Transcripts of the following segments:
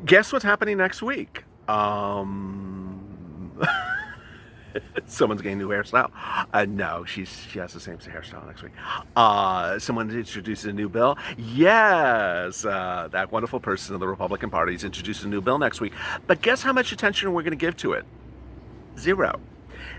Guess what's happening next week? Someone's getting a new hairstyle. No, she has the same hairstyle next week. Someone introduced a new bill. Yes, that wonderful person of the Republican Party is introducing a new bill next week. But guess how much attention we're going to give to it? Zero.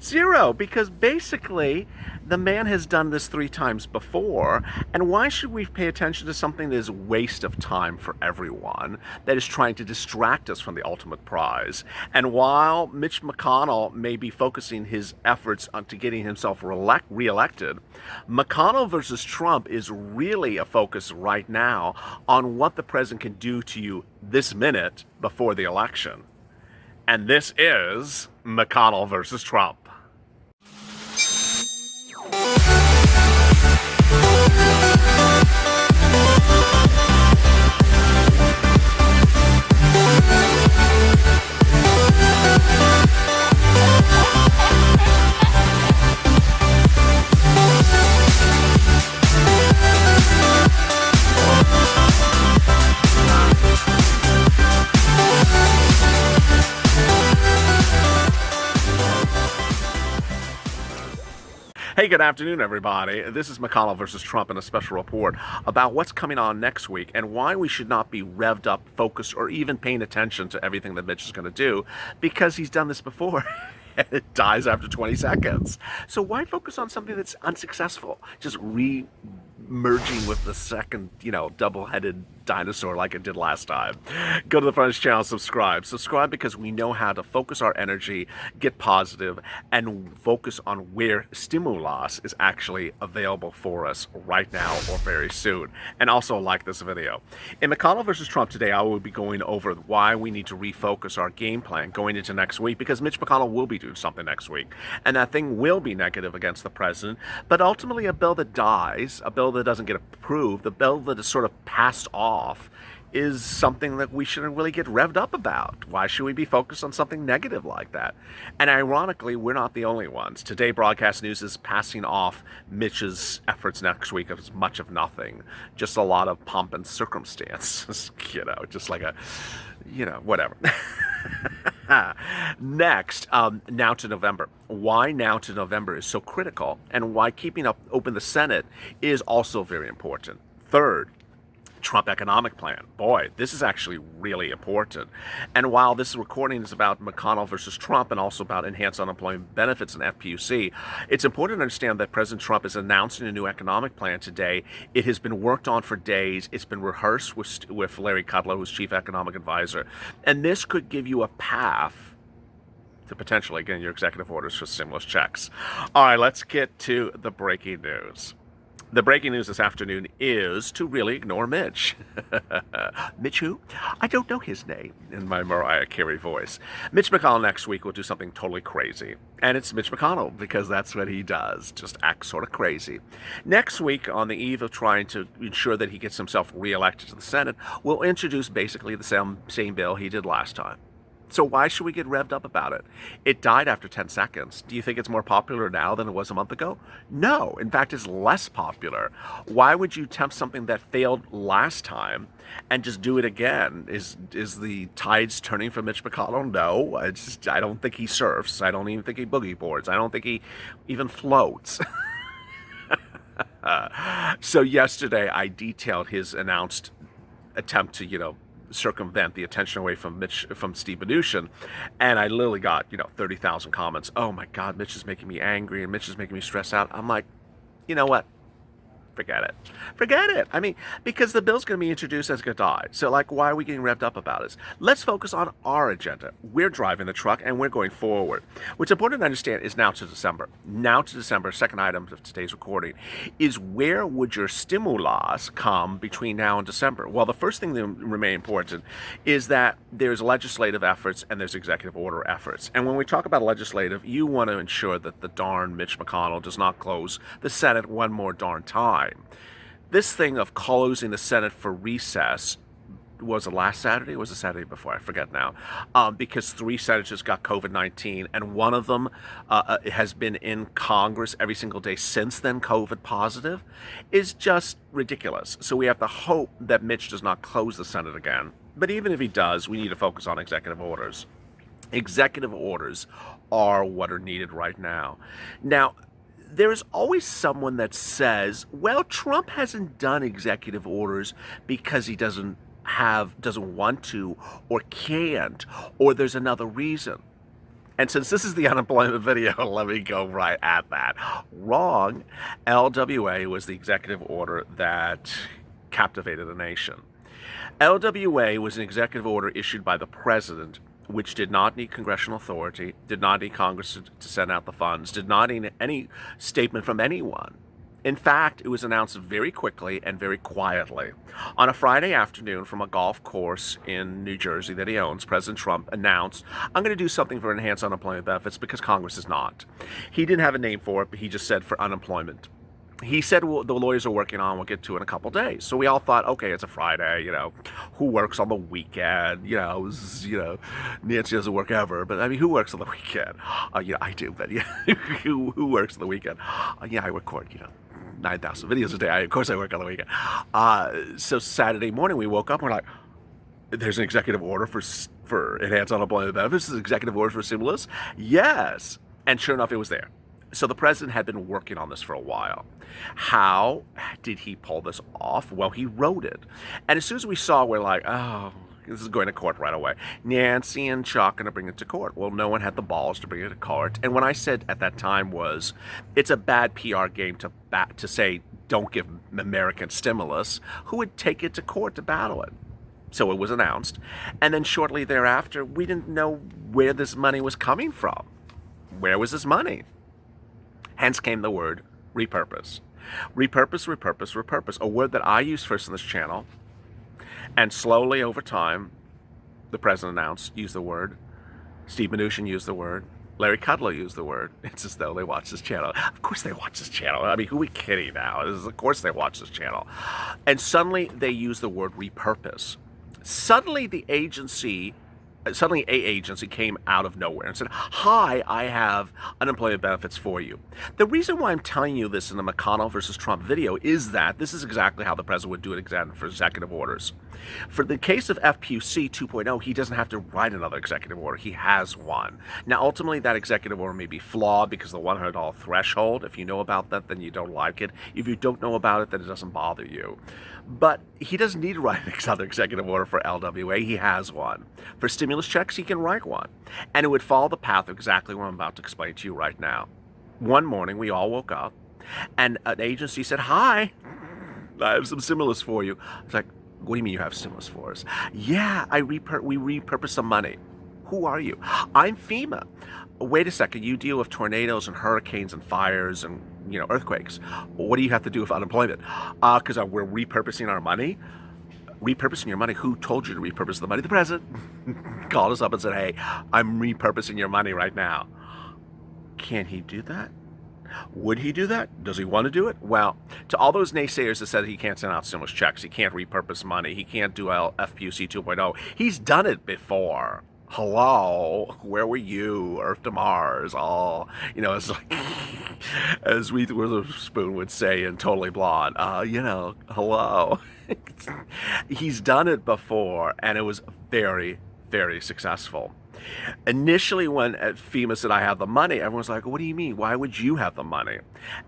Zero, because basically the man has done this 3 times before, and why should we pay attention to something that is a waste of time for everyone, that is trying to distract us from the ultimate prize? And while Mitch McConnell may be focusing his efforts onto getting himself reelected, McConnell versus Trump is really a focus right now on what the president can do to you this minute before the election. And this is McConnell versus Trump. Hey, good afternoon, everybody. This is McConnell versus Trump in a special report about what's coming on next week and why we should not be revved up, focused, or even paying attention to everything that Mitch is going to do, because he's done this before. And it dies after 20 seconds. So why focus on something that's unsuccessful? Just merging with the second, double-headed dinosaur like it did last time. Go to the front of this channel, subscribe. Subscribe because we know how to focus our energy, get positive, and focus on where stimulus is actually available for us right now or very soon. And also like this video. In McConnell versus Trump today, I will be going over why we need to refocus our game plan going into next week, because Mitch McConnell will be doing something next week. And that thing will be negative against the president, but ultimately a bill that dies, a bill that doesn't get approved, the bill that is sort of passed off, is something that we shouldn't really get revved up about. Why should we be focused on something negative like that? And ironically, we're not the only ones. Today, Broadcast News is passing off Mitch's efforts next week as much of nothing. Just a lot of pomp and circumstance. Just like a, whatever. Next, now to November. Why now to November is so critical, and why keeping open the Senate is also very important. Third, Trump economic plan. Boy, this is actually really important. And while this recording is about McConnell versus Trump and also about enhanced unemployment benefits and FPUC, it's important to understand that President Trump is announcing a new economic plan today. It has been worked on for days. It's been rehearsed with Larry Kudlow, who's chief economic advisor. And this could give you a path to potentially getting your executive orders for stimulus checks. All right, let's get to the breaking news. The breaking news this afternoon is to really ignore Mitch. Mitch who? I don't know his name in my Mariah Carey voice. Mitch McConnell next week will do something totally crazy. And it's Mitch McConnell, because that's what he does, just act sort of crazy. Next week, on the eve of trying to ensure that he gets himself reelected to the Senate, we'll introduce basically the same bill he did last time. So why should we get revved up about it? It died after 10 seconds. Do you think it's more popular now than it was a month ago? No. In fact, it's less popular. Why would you attempt something that failed last time and just do it again? Is the tides turning for Mitch McConnell? No. I don't think he surfs. I don't even think he boogie boards. I don't think he even floats. So yesterday I detailed his announced attempt to, circumvent the attention away from Steve Mnuchin, and I literally got 30,000 comments. Oh my God, Mitch is making me angry and Mitch is making me stressed out. I'm like, you know what? Forget it. Forget it. I mean, because the bill's going to be introduced as going to die. So, why are we getting revved up about it? Let's focus on our agenda. We're driving the truck and we're going forward. What's important to understand is now to December. Now to December, second item of today's recording, is where would your stimulus come between now and December? Well, the first thing that remain important is that there's legislative efforts and there's executive order efforts. And when we talk about legislative, you want to ensure that the darn Mitch McConnell does not close the Senate one more darn time. This thing of closing the Senate for recess, was it last Saturday or was it Saturday before? I forget now. Because 3 senators got COVID-19 and one of them has been in Congress every single day since then, COVID positive, is just ridiculous. So we have to hope that Mitch does not close the Senate again. But even if he does, we need to focus on executive orders. Executive orders are what are needed right now. Now, there's always someone that says, well, Trump hasn't done executive orders because he doesn't want to, or can't, or there's another reason. And since this is the unemployment video, let me go right at that. Wrong. LWA was the executive order that captivated the nation. LWA was an executive order issued by the president, which did not need congressional authority, did not need Congress to send out the funds, did not need any statement from anyone. In fact, it was announced very quickly and very quietly. On a Friday afternoon from a golf course in New Jersey that he owns, President Trump announced, I'm going to do something for enhanced unemployment benefits because Congress is not. He didn't have a name for it, but he just said for unemployment. He said, well, the lawyers are working on, we'll get to it in a couple days. So we all thought, okay, it's a Friday, who works on the weekend? Nancy doesn't work ever, but I mean, who works on the weekend? I do, but who works on the weekend? I record, 9,000 videos a day. Of course I work on the weekend. So Saturday morning we woke up and we're like, there's an executive order for enhanced unemployment benefits. There's an executive order for stimulus. Yes. And sure enough, it was there. So the president had been working on this for a while. How did he pull this off? Well, he wrote it. And as soon as we saw, we're like, oh, this is going to court right away. Nancy and Chuck going to bring it to court. Well, no one had the balls to bring it to court. And what I said at that time was, it's a bad PR game to say, don't give American stimulus. Who would take it to court to battle it? So it was announced. And then shortly thereafter, we didn't know where this money was coming from. Where was this money? Hence came the word repurpose. Repurpose, repurpose, repurpose. A word that I used first on this channel. And slowly over time, the president used the word. Steve Mnuchin used the word. Larry Kudlow used the word. It's as though they watch this channel. Of course they watch this channel. I mean, who are we kidding now? Of course they watch this channel. And suddenly they use the word repurpose. Suddenly a agency came out of nowhere and said, hi, I have unemployment benefits for you. The reason why I'm telling you this in the McConnell versus Trump video is that this is exactly how the president would do it for executive orders. For the case of FPUC 2.0, he doesn't have to write another executive order. He has one. Now, ultimately, that executive order may be flawed because of the $100 threshold. If you know about that, then you don't like it. If you don't know about it, then it doesn't bother you. But he doesn't need to write another executive order for LWA. He has one. For stimulus checks, he can write one. And it would follow the path of exactly what I'm about to explain to you right now. One morning, we all woke up, and an agency said, hi, I have some stimulus for you. It's like, what do you mean you have stimulus for us? Yeah, we repurpose some money. Who are you? I'm FEMA. Wait a second, you deal with tornadoes and hurricanes and fires and earthquakes. What do you have to do with unemployment? Because we're repurposing our money. Repurposing your money? Who told you to repurpose the money? The president called us up and said, hey, I'm repurposing your money right now. Can he do that? Would he do that? Does he want to do it? Well, to all those naysayers that said he can't send out stimulus checks, he can't repurpose money, he can't do FPUC 2.0, he's done it before. Hello, where were you? Earth to Mars, all, it's like, as Reese Witherspoon would say in Totally Blonde, hello. He's done it before, and it was very, very successful. Initially, when FEMA said, I have the money, everyone was like, what do you mean? Why would you have the money?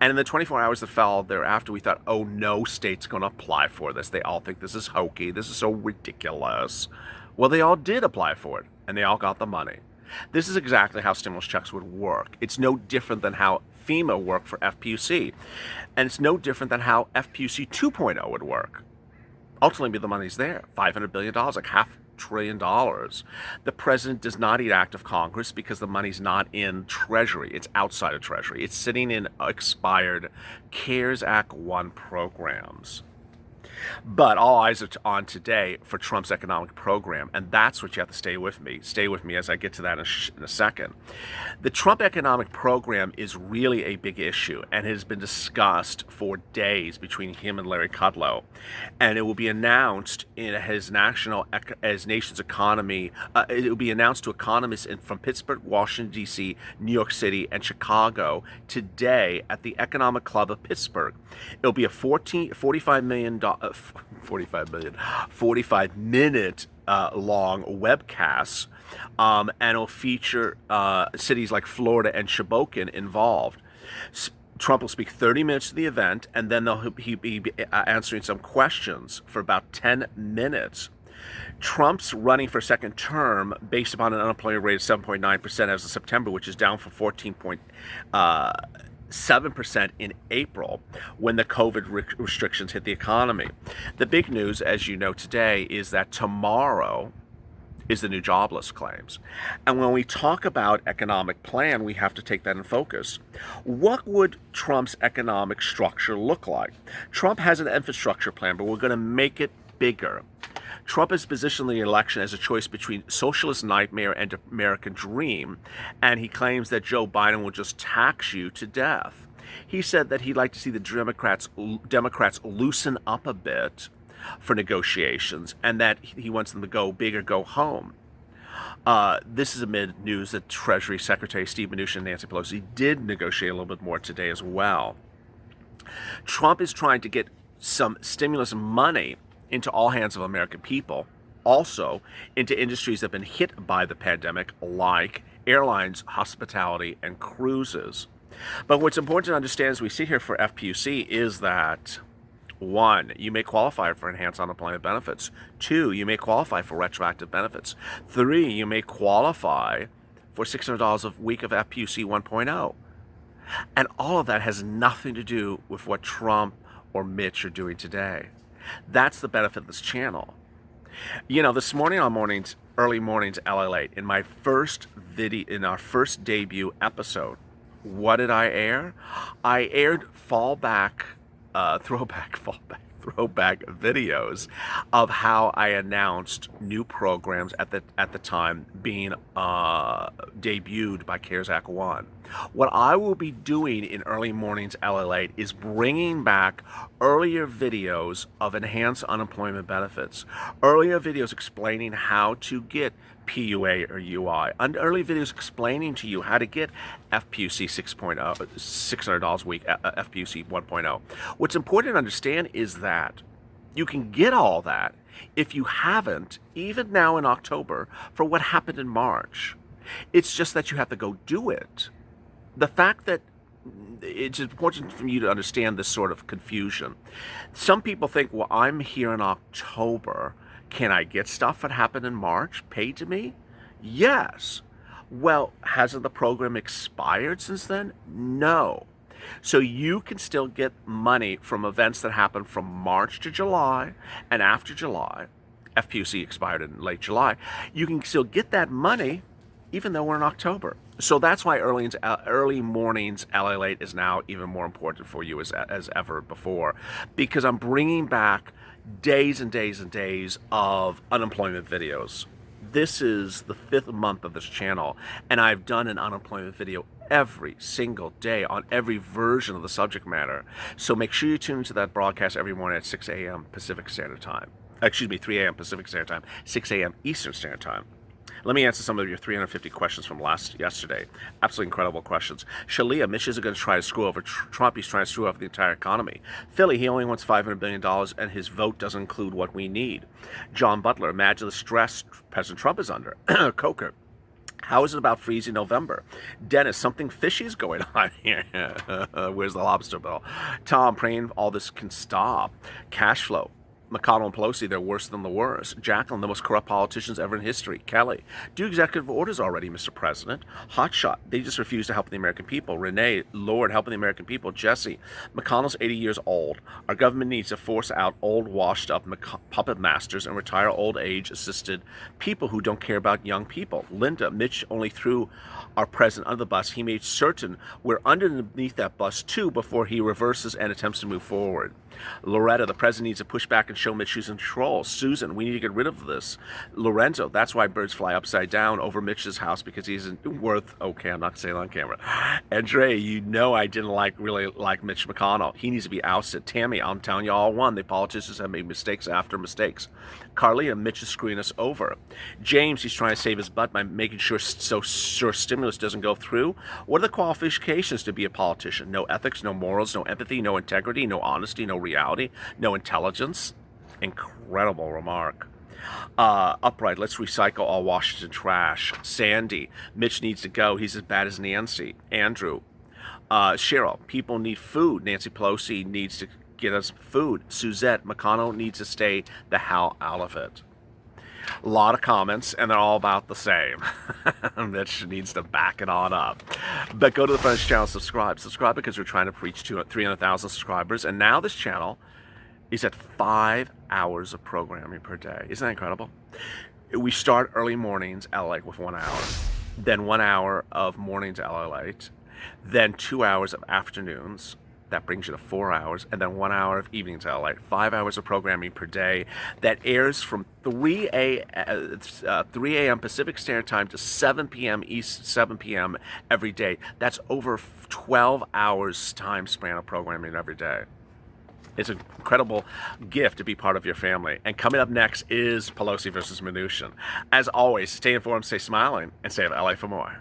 And in the 24 hours that followed thereafter, we thought, oh, no state's going to apply for this. They all think this is hokey. This is so ridiculous. Well, they all did apply for it, and they all got the money. This is exactly how stimulus checks would work. It's no different than how FEMA worked for FPUC, and it's no different than how FPUC 2.0 would work. Ultimately, the money's there, $500 billion, like $500 billion. The president does not need act of Congress because the money's not in Treasury. It's outside of Treasury. It's sitting in expired CARES Act 1 programs. But all eyes are on today for Trump's economic program, and that's what you have to stay with me. Stay with me as I get to that in a second. The Trump economic program is really a big issue and has been discussed for days between him and Larry Kudlow, and it will be announced in his nation's economy. It will be announced to economists from Pittsburgh, Washington D.C., New York City, and Chicago today at the Economic Club of Pittsburgh. It'll be a $45 million 45 million, 45-minute long webcasts, and it'll feature cities like Florida and Hoboken involved. Trump will speak 30 minutes to the event, and then he'll be answering some questions for about 10 minutes. Trump's running for a second term based upon an unemployment rate of 7.9% as of September, which is down from 14.7% in April when the COVID restrictions hit the economy. The big news, as you know today, is that tomorrow is the new jobless claims. And when we talk about economic plan, we have to take that in focus. What would Trump's economic structure look like? Trump has an infrastructure plan, but we're going to make it bigger. Trump has positioned the election as a choice between socialist nightmare and American dream, and he claims that Joe Biden will just tax you to death. He said that he'd like to see the Democrats loosen up a bit for negotiations, and that he wants them to go big or go home. This is amid news that Treasury Secretary Steve Mnuchin and Nancy Pelosi did negotiate a little bit more today as well. Trump is trying to get some stimulus money into all hands of American people, also into industries that have been hit by the pandemic, like airlines, hospitality, and cruises. But what's important to understand as we sit here for FPUC is that 1, you may qualify for enhanced unemployment benefits. 2, you may qualify for retroactive benefits. 3, you may qualify for $600 a week of FPUC 1.0. And all of that has nothing to do with what Trump or Mitch are doing today. That's the benefit of this channel. You know, this morning on early mornings LALATE, in my first video, in our first debut episode, what did I air? I aired throwback videos of how I announced new programs at the time being debuted by CARES Act 1. What I will be doing in early mornings LALATE is bringing back earlier videos of enhanced unemployment benefits, earlier videos explaining how to get PUA or UI, and early videos explaining to you how to get FPUC 6.0, $600 a week, FPUC 1.0. What's important to understand is that you can get all that if you haven't, even now in October, for what happened in March. It's just that you have to go do it. The fact that it's important for you to understand this sort of confusion. Some people think, well, I'm here in October. Can I get stuff that happened in March paid to me? Yes. Well, hasn't the program expired since then? No. So you can still get money from events that happened from March to July and after July. FPUC expired in late July. You can still get that money even though we're in October. So that's why early mornings LALATE is now even more important for you as ever before, because I'm bringing back days and days and days of unemployment videos. This is the 5th month of this channel, and I've done an unemployment video every single day on every version of the subject matter. So make sure you tune into that broadcast every morning at 6 a.m. Pacific Standard Time. 3 a.m. Pacific Standard Time, 6 a.m. Eastern Standard Time. Let me answer some of your 350 questions from yesterday. Absolutely incredible questions. Shalia, Mitch isn't going to try to screw over Trump. He's trying to screw over the entire economy. Philly, he only wants $500 billion, and his vote doesn't include what we need. John Butler, imagine the stress President Trump is under. Coker, how is it about freezing November? Dennis, something fishy is going on here. Where's the lobster bill? Tom, praying all this can stop. Cash flow. McConnell and Pelosi, they're worse than the worst. Jacqueline, the most corrupt politicians ever in history. Kelly, do executive orders already, Mr. President. Hotshot, they just refuse to help the American people. Renee, Lord, helping the American people. Jesse, McConnell's 80 years old. Our government needs to force out old, washed-up puppet masters and retire old age-assisted people who don't care about young people. Linda, Mitch only threw our president under the bus. He made certain we're underneath that bus, too, before he reverses and attempts to move forward. Loretta, the president needs to push back and show Mitch who's in control. Susan, we need to get rid of this. Lorenzo, that's why birds fly upside down over Mitch's house, because he's worth, okay, I'm not going to say it on camera. Andre, you know I didn't really like Mitch McConnell. He needs to be ousted. Tammy, I'm telling you all one, the politicians have made mistakes after mistakes. Carlia, Mitch is screwing us over. James, he's trying to save his butt by making sure stimulus doesn't go through. What are the qualifications to be a politician? No ethics, no morals, no empathy, no integrity, no honesty, no reality, no intelligence. Incredible remark. Upright, let's recycle all Washington trash. Sandy, Mitch needs to go. He's as bad as Nancy. Andrew, Cheryl, people need food. Nancy Pelosi needs to get us food. Suzette, McConnell needs to stay the hell out of it. A lot of comments, and they're all about the same. Mitch needs to back it on up. But go to the Friends channel, subscribe. Subscribe because we're trying to reach 300,000 subscribers, and now this channel is at 5 hours of programming per day. Isn't that incredible? We start early mornings, LALATE, with 1 hour. Then 1 hour of mornings, LALATE. Then 2 hours of afternoons. That brings you to 4 hours. And then 1 hour of evenings, LALATE. 5 hours of programming per day. That airs from 3 a.m. Pacific Standard Time to 7 p.m. East, 7 p.m. every day. That's over 12 hours time span of programming every day. It's an incredible gift to be part of your family. And coming up next is Pelosi versus Mnuchin. As always, stay informed, stay smiling, and stay LA for more.